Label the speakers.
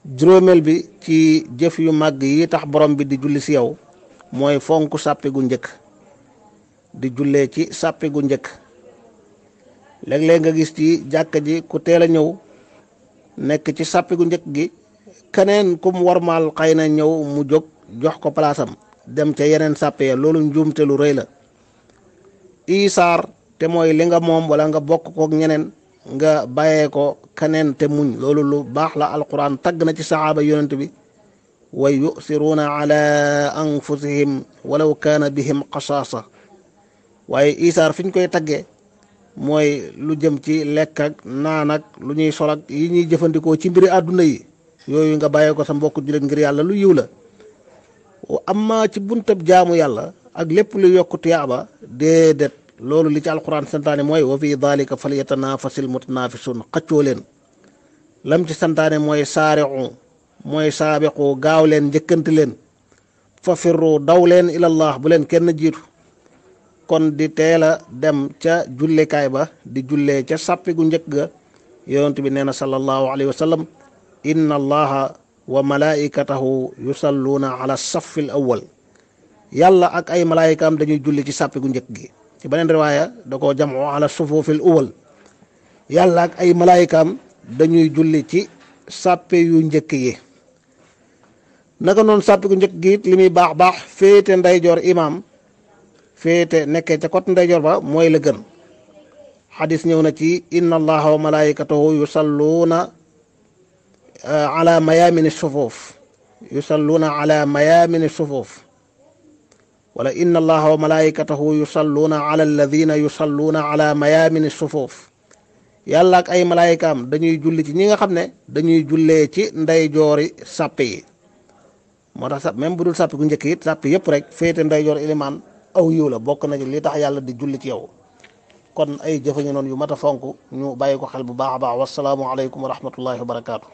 Speaker 1: juróomeel bi ci jëf yu màgg yi tax borom bi di julli si yow mooy fonk sàppe gu njëkk di jullee ci sàppe gu njëkk. léeg-léeg nga gis ci jàkka ji ku teel a ñëw nekk ci sàppe gu njëkk gi, keneen ku mu warmaal xëy na ñëw mu jóg jox ko palaasam dem ca yeneen sàppe ya. loolu njuumte lu rëy la. isaar te mooy li nga moom wala nga bokk kook ñeneen nga bàyyee ko keneen te muñ, loolu lu baax la. alquran tagg na ci saxaaba yonent bi wa yusiruuna ala anfusihim walaw kaana bihim qasaasa. waaye isaar fi ñu koy taggee mooy lu jëm ci lekk ak naan ak lu ñuy sol ak yi ñuy jëfandikoo ci mbiri àdduna yi, yooyu nga bàyyee ko sa mbokk jullit ngir yàlla lu yiw la. amma ci buntab jaamu yàlla ak lépp lu yokku tiyaaba déedéet, loolu li ci alquran santaane mooy wa fi dalika falyatanafasil mutanafisun, xëccoo leen. lam ci santaane mooy saari'u, mooy saabiqu, gaaw leen, njëkkante leen. fa firru, daw leen ilallah, bu leen kenn jiitu. kon di teel a dem ca jullekaay ba di jullee ca sàppi gu njëkk ga. yonent bi nee na sallallahu alayhi wa sallam, inna allaha wa malaikatahu yusalluuna ala saffi al awwal. yàlla ak ay malaayikaam dañuy julli ci sàppi gu njëkk gi. ci beneen riwaaya da koo jamu ala sufufil awwal. yàlla ak ay malaayikaam dañuy julli ci sàppe yu njëkk yi. naka noonu sàppi gu njëkk gi it li muy baax baax féete ndeyjoor imaam, féete nekkee ca kot ndeyjoor ba mooy la gën. xadis ñëw na ci inna allaha wa malaikatahu yusalluuna ala mayamini sufuf, yusalluuna ala mayamini sufuf. wala inna allaha wa malaikatahu yusalluuna ala alladina yusalluuna ala mayamini sufuf. yàlla ak ay malaayikaam dañuy julli ci ñi nga xam ne dañuy jullee ci ndeyjoori sàpp yi. moo tax sax même bu dul sàpp gu njëkk it sàpp yëpp rek féete ndeyjoor ilimaan aw yiw la, bokk na ci li tax yàlla di julli ci yow. kon ay jëfe ñu noonu yu mat a fonk ñu bàyyi ko xel bu baax a baax. wasalaamu aleykum wa rahmatullahi wa barakaatu.